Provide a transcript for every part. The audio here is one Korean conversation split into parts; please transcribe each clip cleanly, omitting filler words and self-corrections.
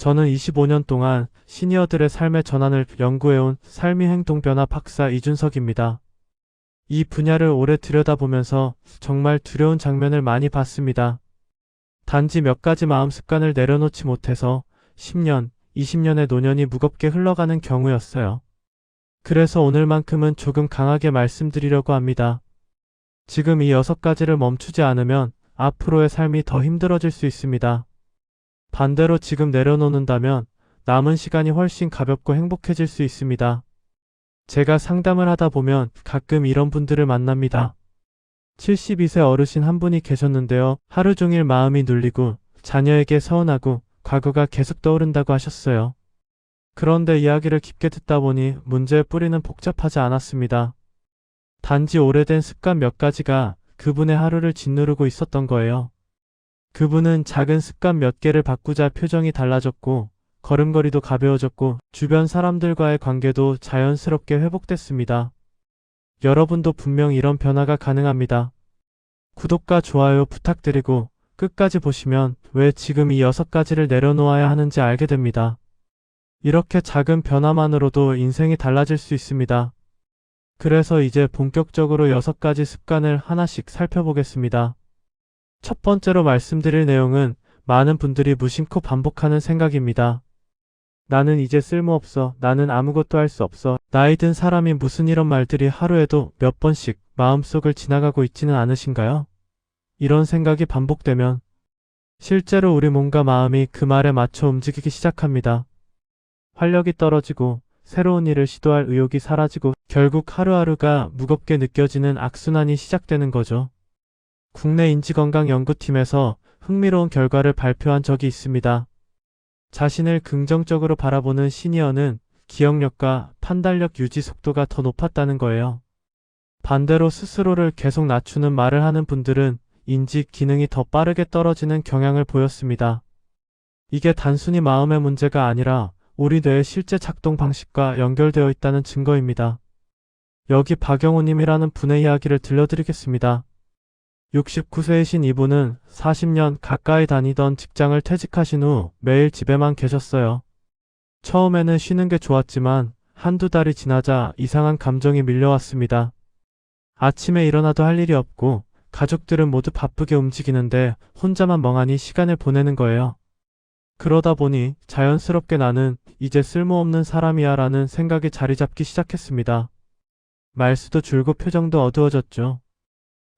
저는 25년 동안 시니어들의 삶의 전환을 연구해온 삶의 행동 변화 박사 이준석입니다. 이 분야를 오래 들여다보면서 정말 두려운 장면을 많이 봤습니다. 단지 몇 가지 마음 습관을 내려놓지 못해서 10년, 20년의 노년이 무겁게 흘러가는 경우였어요. 그래서 오늘만큼은 조금 강하게 말씀드리려고 합니다. 지금 이 6가지를 멈추지 않으면 앞으로의 삶이 더 힘들어질 수 있습니다. 반대로 지금 내려놓는다면 남은 시간이 훨씬 가볍고 행복해질 수 있습니다. 제가 상담을 하다 보면 가끔 이런 분들을 만납니다. 72세 어르신 한 분이 계셨는데요. 하루 종일 마음이 눌리고 자녀에게 서운하고 과거가 계속 떠오른다고 하셨어요. 그런데 이야기를 깊게 듣다 보니 문제의 뿌리는 복잡하지 않았습니다. 단지 오래된 습관 몇 가지가 그분의 하루를 짓누르고 있었던 거예요. 그분은 작은 습관 몇 개를 바꾸자 표정이 달라졌고 걸음걸이도 가벼워졌고 주변 사람들과의 관계도 자연스럽게 회복됐습니다. 여러분도 분명 이런 변화가 가능합니다. 구독과 좋아요 부탁드리고 끝까지 보시면 왜 지금 이 6가지를 내려놓아야 하는지 알게 됩니다. 이렇게 작은 변화만으로도 인생이 달라질 수 있습니다. 그래서 이제 본격적으로 6가지 습관을 하나씩 살펴보겠습니다. 첫 번째로 말씀드릴 내용은 많은 분들이 무심코 반복하는 생각입니다. 나는 이제 쓸모없어. 나는 아무것도 할 수 없어. 나이 든 사람이 무슨 이런 말들이 하루에도 몇 번씩 마음속을 지나가고 있지는 않으신가요? 이런 생각이 반복되면 실제로 우리 몸과 마음이 그 말에 맞춰 움직이기 시작합니다. 활력이 떨어지고 새로운 일을 시도할 의욕이 사라지고 결국 하루하루가 무겁게 느껴지는 악순환이 시작되는 거죠. 국내 인지건강연구팀에서 흥미로운 결과를 발표한 적이 있습니다. 자신을 긍정적으로 바라보는 시니어는 기억력과 판단력 유지 속도가 더 높았다는 거예요. 반대로 스스로를 계속 낮추는 말을 하는 분들은 인지 기능이 더 빠르게 떨어지는 경향을 보였습니다. 이게 단순히 마음의 문제가 아니라 우리 뇌의 실제 작동 방식과 연결되어 있다는 증거입니다. 여기 박영우님이라는 분의 이야기를 들려드리겠습니다. 69세이신 이분은 40년 가까이 다니던 직장을 퇴직하신 후 매일 집에만 계셨어요. 처음에는 쉬는 게 좋았지만 한두 달이 지나자 이상한 감정이 밀려왔습니다. 아침에 일어나도 할 일이 없고 가족들은 모두 바쁘게 움직이는데 혼자만 멍하니 시간을 보내는 거예요. 그러다 보니 자연스럽게 나는 이제 쓸모없는 사람이야 라는 생각이 자리 잡기 시작했습니다. 말수도 줄고 표정도 어두워졌죠.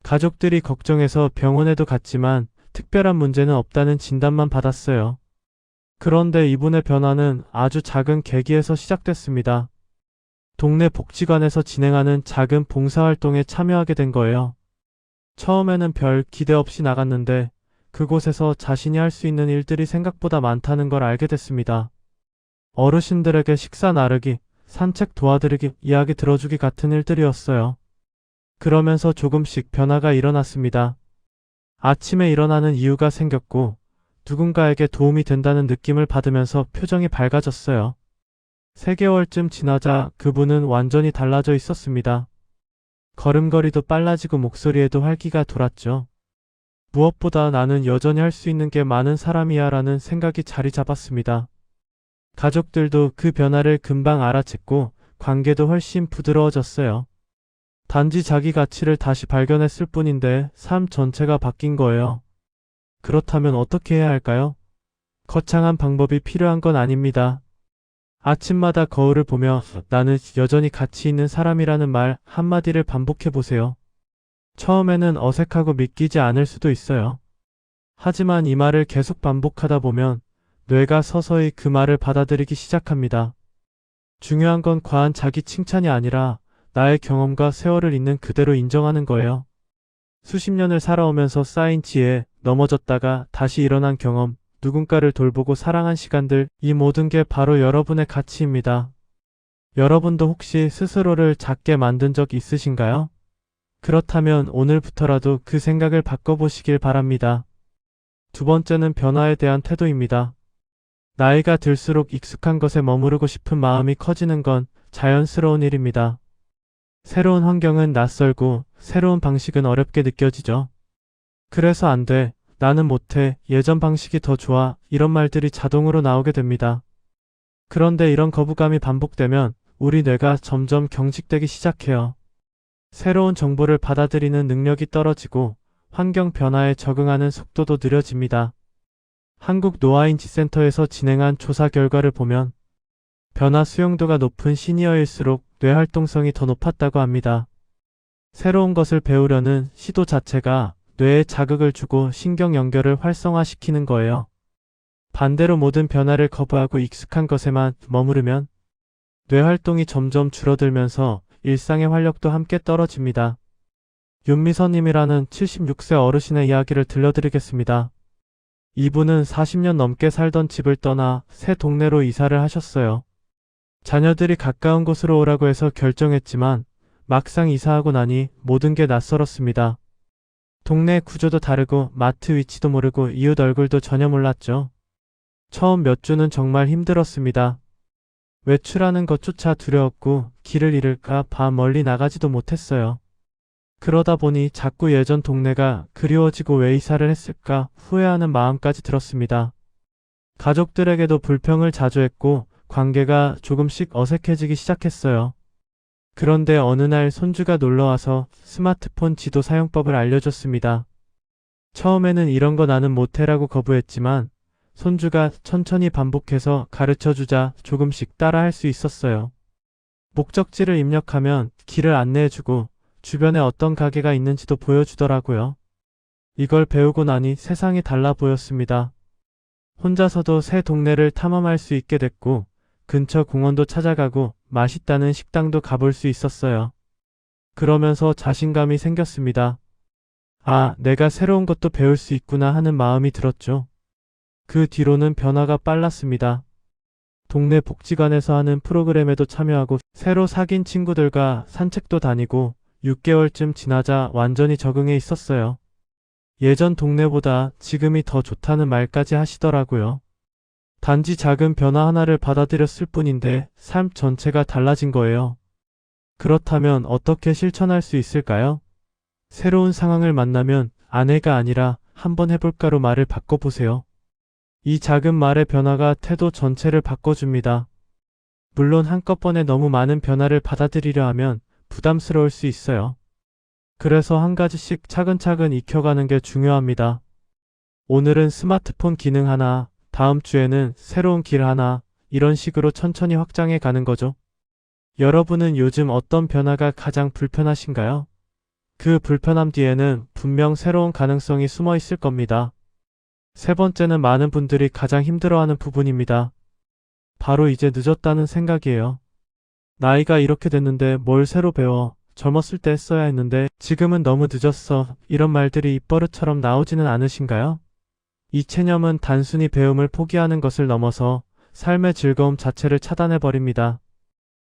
가족들이 걱정해서 병원에도 갔지만 특별한 문제는 없다는 진단만 받았어요. 그런데 이분의 변화는 아주 작은 계기에서 시작됐습니다. 동네 복지관에서 진행하는 작은 봉사활동에 참여하게 된 거예요. 처음에는 별 기대 없이 나갔는데 그곳에서 자신이 할 수 있는 일들이 생각보다 많다는 걸 알게 됐습니다. 어르신들에게 식사 나르기, 산책 도와드리기, 이야기 들어주기 같은 일들이었어요. 그러면서 조금씩 변화가 일어났습니다. 아침에 일어나는 이유가 생겼고 누군가에게 도움이 된다는 느낌을 받으면서 표정이 밝아졌어요. 3개월쯤 지나자 그분은 완전히 달라져 있었습니다. 걸음걸이도 빨라지고 목소리에도 활기가 돌았죠. 무엇보다 나는 여전히 할 수 있는 게 많은 사람이야 라는 생각이 자리 잡았습니다. 가족들도 그 변화를 금방 알아챘고 관계도 훨씬 부드러워졌어요. 단지 자기 가치를 다시 발견했을 뿐인데 삶 전체가 바뀐 거예요. 그렇다면 어떻게 해야 할까요? 거창한 방법이 필요한 건 아닙니다. 아침마다 거울을 보며 나는 여전히 가치 있는 사람이라는 말 한마디를 반복해 보세요. 처음에는 어색하고 믿기지 않을 수도 있어요. 하지만 이 말을 계속 반복하다 보면 뇌가 서서히 그 말을 받아들이기 시작합니다. 중요한 건 과한 자기 칭찬이 아니라 나의 경험과 세월을 있는 그대로 인정하는 거예요. 수십 년을 살아오면서 쌓인 지혜, 넘어졌다가 다시 일어난 경험, 누군가를 돌보고 사랑한 시간들, 이 모든 게 바로 여러분의 가치입니다. 여러분도 혹시 스스로를 작게 만든 적 있으신가요? 그렇다면 오늘부터라도 그 생각을 바꿔보시길 바랍니다. 두 번째는 변화에 대한 태도입니다. 나이가 들수록 익숙한 것에 머무르고 싶은 마음이 커지는 건 자연스러운 일입니다. 새로운 환경은 낯설고 새로운 방식은 어렵게 느껴지죠. 그래서 안 돼, 나는 못해, 예전 방식이 더 좋아, 이런 말들이 자동으로 나오게 됩니다. 그런데 이런 거부감이 반복되면 우리 뇌가 점점 경직되기 시작해요. 새로운 정보를 받아들이는 능력이 떨어지고 환경 변화에 적응하는 속도도 느려집니다. 한국 노아인지센터에서 진행한 조사 결과를 보면 변화 수용도가 높은 시니어일수록 뇌 활동성이 더 높았다고 합니다. 새로운 것을 배우려는 시도 자체가 뇌에 자극을 주고 신경 연결을 활성화시키는 거예요. 반대로 모든 변화를 거부하고 익숙한 것에만 머무르면 뇌 활동이 점점 줄어들면서 일상의 활력도 함께 떨어집니다. 윤미선님이라는 76세 어르신의 이야기를 들려드리겠습니다. 이분은 40년 넘게 살던 집을 떠나 새 동네로 이사를 하셨어요. 자녀들이 가까운 곳으로 오라고 해서 결정했지만 막상 이사하고 나니 모든 게 낯설었습니다. 동네 구조도 다르고 마트 위치도 모르고 이웃 얼굴도 전혀 몰랐죠. 처음 몇 주는 정말 힘들었습니다. 외출하는 것조차 두려웠고 길을 잃을까 봐 멀리 나가지도 못했어요. 그러다 보니 자꾸 예전 동네가 그리워지고 왜 이사를 했을까 후회하는 마음까지 들었습니다. 가족들에게도 불평을 자주 했고 관계가 조금씩 어색해지기 시작했어요. 그런데 어느 날 손주가 놀러와서 스마트폰 지도 사용법을 알려줬습니다. 처음에는 이런 거 나는 못해라고 거부했지만 손주가 천천히 반복해서 가르쳐주자 조금씩 따라할 수 있었어요. 목적지를 입력하면 길을 안내해주고 주변에 어떤 가게가 있는지도 보여주더라고요. 이걸 배우고 나니 세상이 달라 보였습니다. 혼자서도 새 동네를 탐험할 수 있게 됐고 근처 공원도 찾아가고 맛있다는 식당도 가볼 수 있었어요. 그러면서 자신감이 생겼습니다. 아, 내가 새로운 것도 배울 수 있구나 하는 마음이 들었죠. 그 뒤로는 변화가 빨랐습니다. 동네 복지관에서 하는 프로그램에도 참여하고 새로 사귄 친구들과 산책도 다니고 6개월쯤 지나자 완전히 적응해 있었어요. 예전 동네보다 지금이 더 좋다는 말까지 하시더라고요. 단지 작은 변화 하나를 받아들였을 뿐인데 삶 전체가 달라진 거예요. 그렇다면 어떻게 실천할 수 있을까요? 새로운 상황을 만나면 아내가 아니라 한번 해볼까로 말을 바꿔보세요. 이 작은 말의 변화가 태도 전체를 바꿔줍니다. 물론 한꺼번에 너무 많은 변화를 받아들이려 하면 부담스러울 수 있어요. 그래서 한 가지씩 차근차근 익혀가는 게 중요합니다. 오늘은 스마트폰 기능 하나, 다음 주에는 새로운 길 하나, 이런 식으로 천천히 확장해 가는 거죠. 여러분은 요즘 어떤 변화가 가장 불편하신가요? 그 불편함 뒤에는 분명 새로운 가능성이 숨어 있을 겁니다. 세 번째는 많은 분들이 가장 힘들어하는 부분입니다. 바로 이제 늦었다는 생각이에요. 나이가 이렇게 됐는데 뭘 새로 배워, 젊었을 때 했어야 했는데 지금은 너무 늦었어, 이런 말들이 입버릇처럼 나오지는 않으신가요? 이 체념은 단순히 배움을 포기하는 것을 넘어서 삶의 즐거움 자체를 차단해버립니다.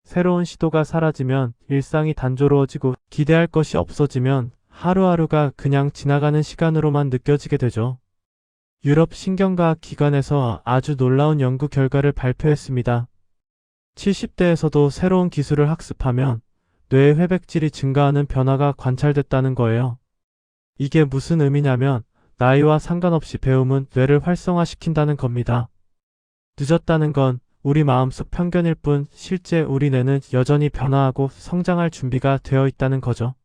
새로운 시도가 사라지면 일상이 단조로워지고 기대할 것이 없어지면 하루하루가 그냥 지나가는 시간으로만 느껴지게 되죠. 유럽 신경과학 기관에서 아주 놀라운 연구 결과를 발표했습니다. 70대에서도 새로운 기술을 학습하면 뇌의 회백질이 증가하는 변화가 관찰됐다는 거예요. 이게 무슨 의미냐면 나이와 상관없이 배움은 뇌를 활성화시킨다는 겁니다. 늦었다는 건 우리 마음속 편견일 뿐 실제 우리 뇌는 여전히 변화하고 성장할 준비가 되어 있다는 거죠.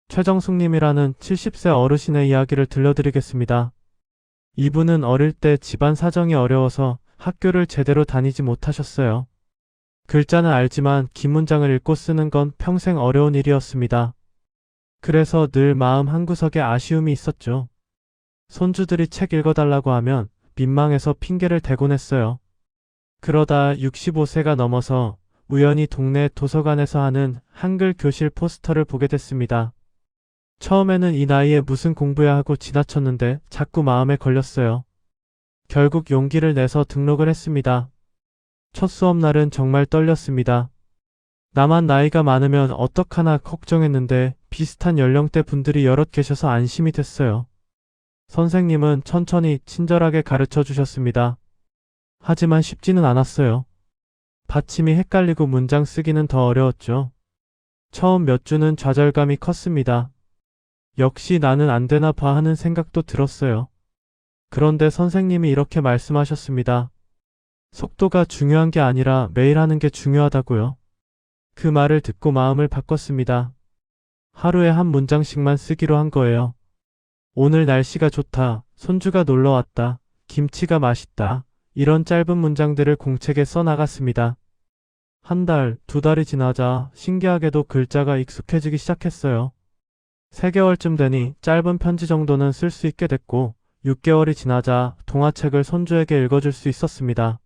최정숙님이라는 70세 어르신의 이야기를 들려드리겠습니다. 이분은 어릴 때 집안 사정이 어려워서 학교를 제대로 다니지 못하셨어요. 글자는 알지만 긴 문장을 읽고 쓰는 건 평생 어려운 일이었습니다. 그래서 늘 마음 한구석에 아쉬움이 있었죠. 손주들이 책 읽어달라고 하면 민망해서 핑계를 대곤 했어요. 그러다 65세가 넘어서 우연히 동네 도서관에서 하는 한글 교실 포스터를 보게 됐습니다. 처음에는 이 나이에 무슨 공부야 하고 지나쳤는데 자꾸 마음에 걸렸어요. 결국 용기를 내서 등록을 했습니다. 첫 수업날은 정말 떨렸습니다. 나만 나이가 많으면 어떡하나 걱정했는데 비슷한 연령대 분들이 여럿 계셔서 안심이 됐어요. 선생님은 천천히 친절하게 가르쳐 주셨습니다. 하지만 쉽지는 않았어요. 받침이 헷갈리고 문장 쓰기는 더 어려웠죠. 처음 몇 주는 좌절감이 컸습니다. 역시 나는 안 되나 봐 하는 생각도 들었어요. 그런데 선생님이 이렇게 말씀하셨습니다. 속도가 중요한 게 아니라 매일 하는 게 중요하다고요. 그 말을 듣고 마음을 바꿨습니다. 하루에 한 문장씩만 쓰기로 한 거예요. 오늘 날씨가 좋다. 손주가 놀러 왔다. 김치가 맛있다. 이런 짧은 문장들을 공책에 써나갔습니다. 한 달, 두 달이 지나자 신기하게도 글자가 익숙해지기 시작했어요. 3개월쯤 되니 짧은 편지 정도는 쓸 수 있게 됐고 6개월이 지나자 동화책을 손주에게 읽어줄 수 있었습니다.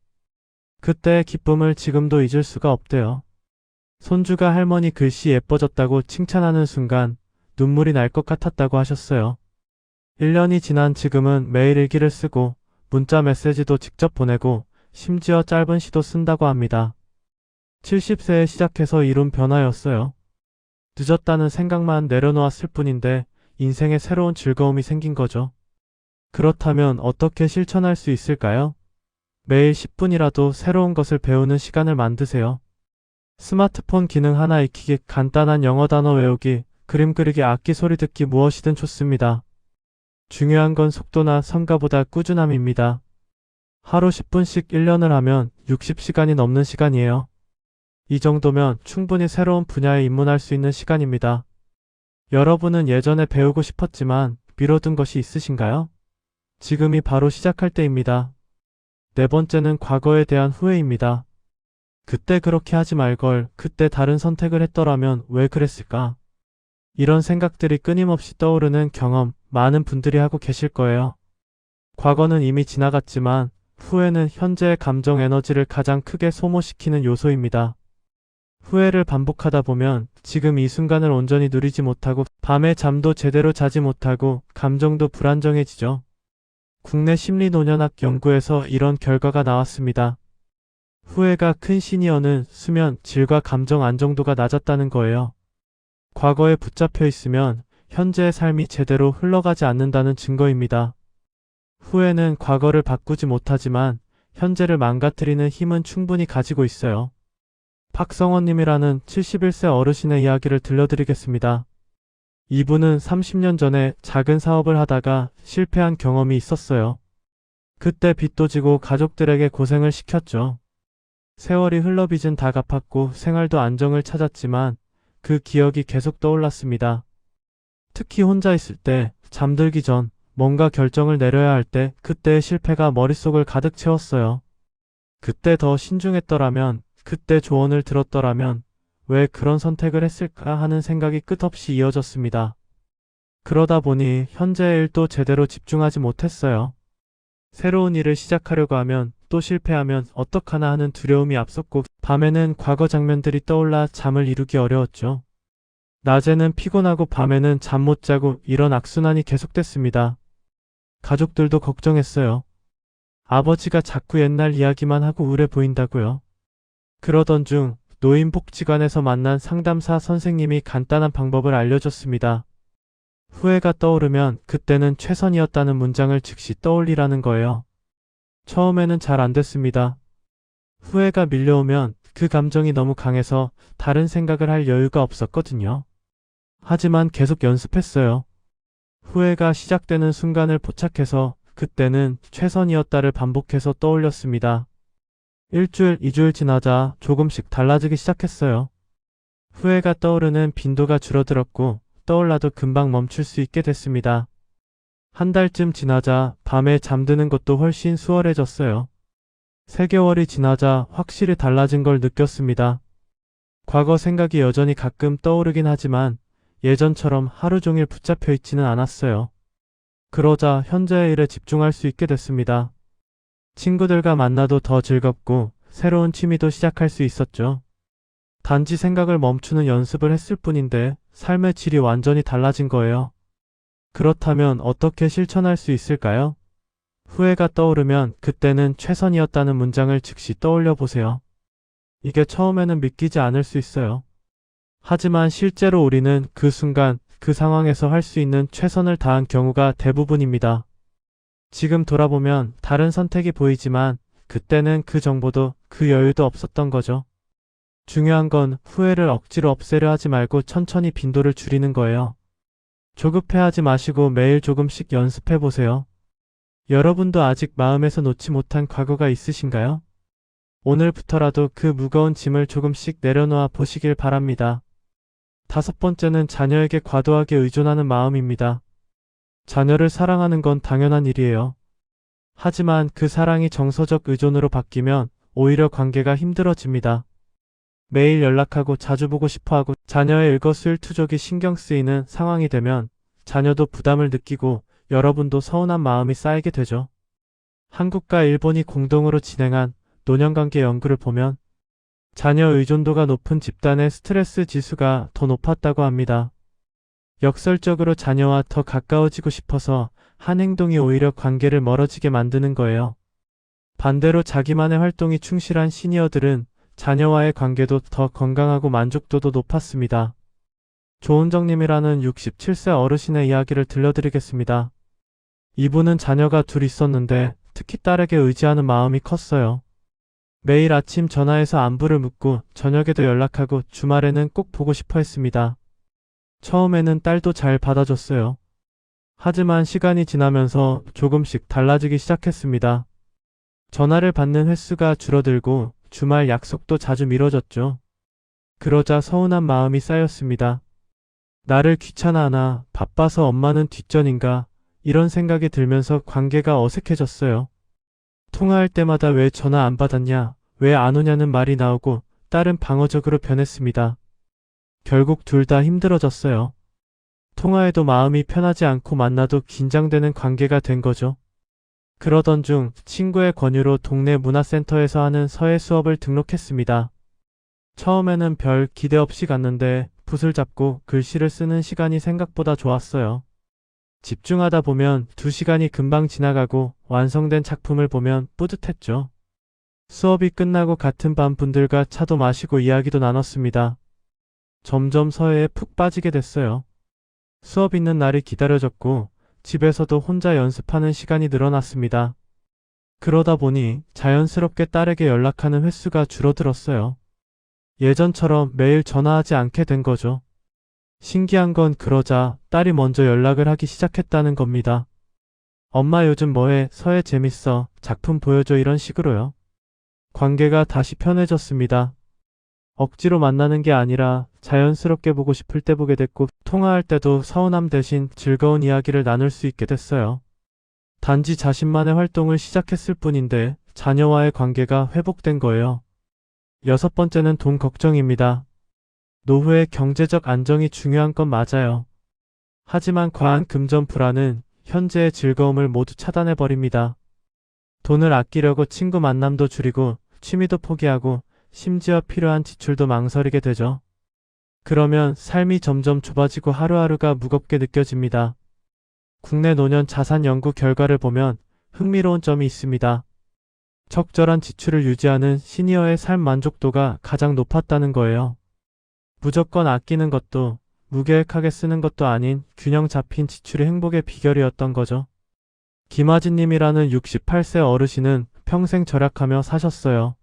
그때의 기쁨을 지금도 잊을 수가 없대요. 손주가 할머니 글씨 예뻐졌다고 칭찬하는 순간 눈물이 날 것 같았다고 하셨어요. 1년이 지난 지금은 매일 일기를 쓰고 문자 메시지도 직접 보내고 심지어 짧은 시도 쓴다고 합니다. 70세에 시작해서 이룬 변화였어요. 늦었다는 생각만 내려놓았을 뿐인데 인생에 새로운 즐거움이 생긴 거죠. 그렇다면 어떻게 실천할 수 있을까요? 매일 10분이라도 새로운 것을 배우는 시간을 만드세요. 스마트폰 기능 하나 익히기, 간단한 영어 단어 외우기, 그림 그리기, 악기 소리 듣기 무엇이든 좋습니다. 중요한 건 속도나 성과보다 꾸준함입니다. 하루 10분씩 1년을 하면 60시간이 넘는 시간이에요. 이 정도면 충분히 새로운 분야에 입문할 수 있는 시간입니다. 여러분은 예전에 배우고 싶었지만 미뤄둔 것이 있으신가요? 지금이 바로 시작할 때입니다. 4번째는 과거에 대한 후회입니다. 그때 그렇게 하지 말걸, 그때 다른 선택을 했더라면 왜 그랬을까? 이런 생각들이 끊임없이 떠오르는 경험, 많은 분들이 하고 계실 거예요. 과거는 이미 지나갔지만 후회는 현재의 감정 에너지를 가장 크게 소모시키는 요소입니다. 후회를 반복하다 보면 지금 이 순간을 온전히 누리지 못하고 밤에 잠도 제대로 자지 못하고 감정도 불안정해지죠. 국내 심리노년학 연구에서 이런 결과가 나왔습니다. 후회가 큰 시니어는 수면 질과 감정 안정도가 낮았다는 거예요. 과거에 붙잡혀 있으면 현재의 삶이 제대로 흘러가지 않는다는 증거입니다. 후회는 과거를 바꾸지 못하지만 현재를 망가뜨리는 힘은 충분히 가지고 있어요. 박성원님이라는 71세 어르신의 이야기를 들려드리겠습니다. 이분은 30년 전에 작은 사업을 하다가 실패한 경험이 있었어요. 그때 빚도 지고 가족들에게 고생을 시켰죠. 세월이 흘러 빚은 다 갚았고 생활도 안정을 찾았지만 그 기억이 계속 떠올랐습니다. 특히 혼자 있을 때, 잠들기 전, 뭔가 결정을 내려야 할 때 그때의 실패가 머릿속을 가득 채웠어요. 그때 더 신중했더라면, 그때 조언을 들었더라면 왜 그런 선택을 했을까 하는 생각이 끝없이 이어졌습니다. 그러다 보니 현재의 일도 제대로 집중하지 못했어요. 새로운 일을 시작하려고 하면 또 실패하면 어떡하나 하는 두려움이 앞섰고 밤에는 과거 장면들이 떠올라 잠을 이루기 어려웠죠. 낮에는 피곤하고 밤에는 잠 못 자고 이런 악순환이 계속됐습니다. 가족들도 걱정했어요. 아버지가 자꾸 옛날 이야기만 하고 우울해 보인다고요. 그러던 중 노인복지관에서 만난 상담사 선생님이 간단한 방법을 알려줬습니다. 후회가 떠오르면 그때는 최선이었다는 문장을 즉시 떠올리라는 거예요. 처음에는 잘 안 됐습니다. 후회가 밀려오면 그 감정이 너무 강해서 다른 생각을 할 여유가 없었거든요. 하지만 계속 연습했어요. 후회가 시작되는 순간을 포착해서 그때는 최선이었다를 반복해서 떠올렸습니다. 1주일, 2주일 지나자 조금씩 달라지기 시작했어요. 후회가 떠오르는 빈도가 줄어들었고 떠올라도 금방 멈출 수 있게 됐습니다. 한 달쯤 지나자 밤에 잠드는 것도 훨씬 수월해졌어요. 3개월이 지나자 확실히 달라진 걸 느꼈습니다. 과거 생각이 여전히 가끔 떠오르긴 하지만 예전처럼 하루 종일 붙잡혀 있지는 않았어요. 그러자 현재의 일에 집중할 수 있게 됐습니다. 친구들과 만나도 더 즐겁고 새로운 취미도 시작할 수 있었죠. 단지 생각을 멈추는 연습을 했을 뿐인데 삶의 질이 완전히 달라진 거예요. 그렇다면 어떻게 실천할 수 있을까요? 후회가 떠오르면 그때는 최선이었다는 문장을 즉시 떠올려 보세요. 이게 처음에는 믿기지 않을 수 있어요. 하지만 실제로 우리는 그 순간, 그 상황에서 할 수 있는 최선을 다한 경우가 대부분입니다. 지금 돌아보면 다른 선택이 보이지만 그때는 그 정보도 그 여유도 없었던 거죠. 중요한 건 후회를 억지로 없애려 하지 말고 천천히 빈도를 줄이는 거예요. 조급해하지 마시고 매일 조금씩 연습해 보세요. 여러분도 아직 마음에서 놓지 못한 과거가 있으신가요? 오늘부터라도 그 무거운 짐을 조금씩 내려놓아 보시길 바랍니다. 다섯 번째는 자녀에게 과도하게 의존하는 마음입니다. 자녀를 사랑하는 건 당연한 일이에요. 하지만 그 사랑이 정서적 의존으로 바뀌면 오히려 관계가 힘들어집니다. 매일 연락하고 자주 보고 싶어하고 자녀의 일거수일투족이 신경 쓰이는 상황이 되면 자녀도 부담을 느끼고 여러분도 서운한 마음이 쌓이게 되죠. 한국과 일본이 공동으로 진행한 노년관계 연구를 보면 자녀 의존도가 높은 집단의 스트레스 지수가 더 높았다고 합니다. 역설적으로 자녀와 더 가까워지고 싶어서 한 행동이 오히려 관계를 멀어지게 만드는 거예요. 반대로 자기만의 활동이 충실한 시니어들은 자녀와의 관계도 더 건강하고 만족도도 높았습니다. 조은정님이라는 67세 어르신의 이야기를 들려드리겠습니다. 이분은 자녀가 둘 있었는데 특히 딸에게 의지하는 마음이 컸어요. 매일 아침 전화해서 안부를 묻고 저녁에도 연락하고 주말에는 꼭 보고 싶어 했습니다. 처음에는 딸도 잘 받아줬어요. 하지만 시간이 지나면서 조금씩 달라지기 시작했습니다. 전화를 받는 횟수가 줄어들고 주말 약속도 자주 미뤄졌죠. 그러자 서운한 마음이 쌓였습니다. 나를 귀찮아하나, 바빠서 엄마는 뒷전인가, 이런 생각이 들면서 관계가 어색해졌어요. 통화할 때마다 왜 전화 안 받았냐, 왜 안 오냐는 말이 나오고 딸은 방어적으로 변했습니다. 결국 둘 다 힘들어졌어요. 통화해도 마음이 편하지 않고 만나도 긴장되는 관계가 된 거죠. 그러던 중 친구의 권유로 동네 문화센터에서 하는 서예 수업을 등록했습니다. 처음에는 별 기대 없이 갔는데 붓을 잡고 글씨를 쓰는 시간이 생각보다 좋았어요. 집중하다 보면 2시간이 금방 지나가고 완성된 작품을 보면 뿌듯했죠. 수업이 끝나고 같은 반 분들과 차도 마시고 이야기도 나눴습니다. 점점 서예에 푹 빠지게 됐어요. 수업 있는 날이 기다려졌고 집에서도 혼자 연습하는 시간이 늘어났습니다. 그러다 보니 자연스럽게 딸에게 연락하는 횟수가 줄어들었어요. 예전처럼 매일 전화하지 않게 된 거죠. 신기한 건 그러자 딸이 먼저 연락을 하기 시작했다는 겁니다. 엄마 요즘 뭐해? 서예 재밌어. 작품 보여줘. 이런 식으로요. 관계가 다시 편해졌습니다. 억지로 만나는 게 아니라 자연스럽게 보고 싶을 때 보게 됐고 통화할 때도 서운함 대신 즐거운 이야기를 나눌 수 있게 됐어요. 단지 자신만의 활동을 시작했을 뿐인데 자녀와의 관계가 회복된 거예요. 여섯 번째는 돈 걱정입니다. 노후의 경제적 안정이 중요한 건 맞아요. 하지만 과한 금전 불안은 현재의 즐거움을 모두 차단해버립니다. 돈을 아끼려고 친구 만남도 줄이고 취미도 포기하고 심지어 필요한 지출도 망설이게 되죠. 그러면 삶이 점점 좁아지고 하루하루가 무겁게 느껴집니다. 국내 노년 자산 연구 결과를 보면 흥미로운 점이 있습니다. 적절한 지출을 유지하는 시니어의 삶 만족도가 가장 높았다는 거예요. 무조건 아끼는 것도 무계획하게 쓰는 것도 아닌 균형 잡힌 지출이 행복의 비결이었던 거죠. 김아진님이라는 68세 어르신은 평생 절약하며 사셨어요.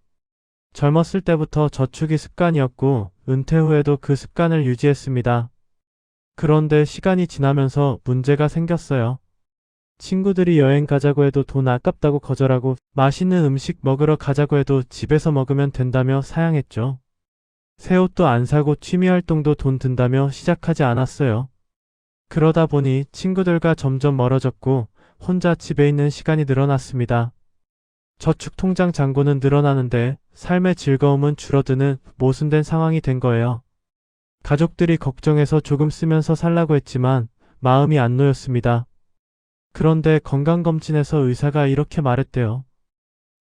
젊었을 때부터 저축이 습관이었고 은퇴 후에도 그 습관을 유지했습니다. 그런데 시간이 지나면서 문제가 생겼어요. 친구들이 여행 가자고 해도 돈 아깝다고 거절하고 맛있는 음식 먹으러 가자고 해도 집에서 먹으면 된다며 사양했죠. 새 옷도 안 사고 취미 활동도 돈 든다며 시작하지 않았어요. 그러다 보니 친구들과 점점 멀어졌고 혼자 집에 있는 시간이 늘어났습니다. 저축 통장 잔고는 늘어나는데 삶의 즐거움은 줄어드는 모순된 상황이 된 거예요. 가족들이 걱정해서 조금 쓰면서 살라고 했지만 마음이 안 놓였습니다. 그런데 건강검진에서 의사가 이렇게 말했대요.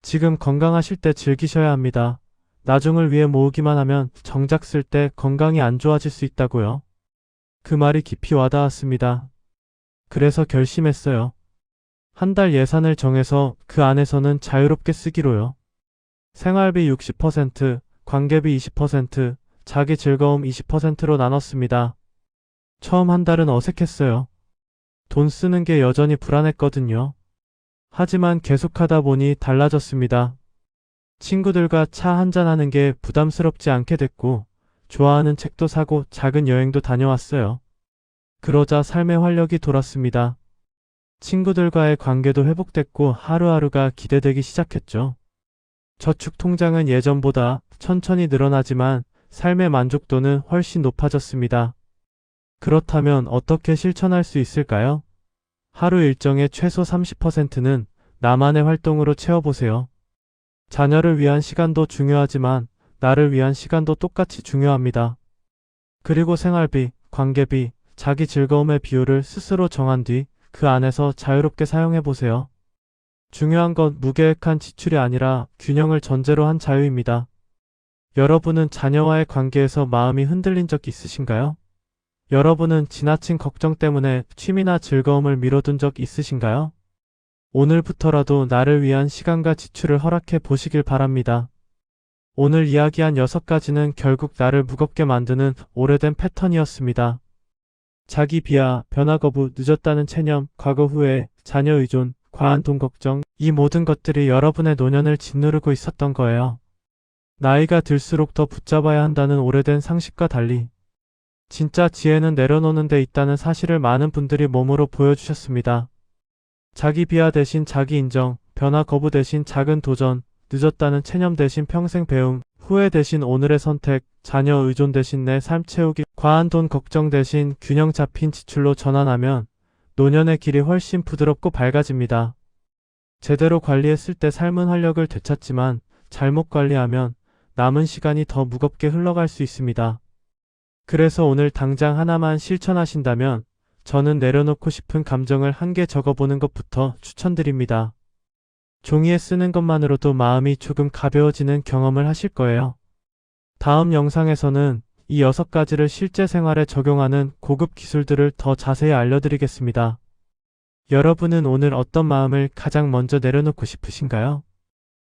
지금 건강하실 때 즐기셔야 합니다. 나중을 위해 모으기만 하면 정작 쓸 때 건강이 안 좋아질 수 있다고요. 그 말이 깊이 와닿았습니다. 그래서 결심했어요. 한 달 예산을 정해서 그 안에서는 자유롭게 쓰기로요. 생활비 60%, 관계비 20%, 자기 즐거움 20%로 나눴습니다. 처음 한 달은 어색했어요. 돈 쓰는 게 여전히 불안했거든요. 하지만 계속하다 보니 달라졌습니다. 친구들과 차 한잔하는 게 부담스럽지 않게 됐고 좋아하는 책도 사고 작은 여행도 다녀왔어요. 그러자 삶의 활력이 돌았습니다. 친구들과의 관계도 회복됐고 하루하루가 기대되기 시작했죠. 저축 통장은 예전보다 천천히 늘어나지만 삶의 만족도는 훨씬 높아졌습니다. 그렇다면 어떻게 실천할 수 있을까요? 하루 일정의 최소 30%는 나만의 활동으로 채워보세요. 자녀를 위한 시간도 중요하지만 나를 위한 시간도 똑같이 중요합니다. 그리고 생활비, 관계비, 자기 즐거움의 비율을 스스로 정한 뒤 그 안에서 자유롭게 사용해보세요. 중요한 건 무계획한 지출이 아니라 균형을 전제로 한 자유입니다. 여러분은 자녀와의 관계에서 마음이 흔들린 적 있으신가요? 여러분은 지나친 걱정 때문에 취미나 즐거움을 미뤄둔 적 있으신가요? 오늘부터라도 나를 위한 시간과 지출을 허락해 보시길 바랍니다. 오늘 이야기한 6가지는 결국 나를 무겁게 만드는 오래된 패턴이었습니다. 자기 비하, 변화 거부, 늦었다는 체념, 과거 후회, 자녀 의존, 과한 돈 걱정, 이 모든 것들이 여러분의 노년을 짓누르고 있었던 거예요. 나이가 들수록 더 붙잡아야 한다는 오래된 상식과 달리 진짜 지혜는 내려놓는 데 있다는 사실을 많은 분들이 몸으로 보여주셨습니다. 자기 비하 대신 자기 인정, 변화 거부 대신 작은 도전, 늦었다는 체념 대신 평생 배움, 후회 대신 오늘의 선택, 자녀 의존 대신 내 삶 채우기, 과한 돈 걱정 대신 균형 잡힌 지출로 전환하면 노년의 길이 훨씬 부드럽고 밝아집니다. 제대로 관리했을 때 삶은 활력을 되찾지만 잘못 관리하면 남은 시간이 더 무겁게 흘러갈 수 있습니다. 그래서 오늘 당장 하나만 실천하신다면 저는 내려놓고 싶은 감정을 한 개 적어보는 것부터 추천드립니다. 종이에 쓰는 것만으로도 마음이 조금 가벼워지는 경험을 하실 거예요. 다음 영상에서는 이 6가지를 실제 생활에 적용하는 고급 기술들을 더 자세히 알려드리겠습니다. 여러분은 오늘 어떤 마음을 가장 먼저 내려놓고 싶으신가요?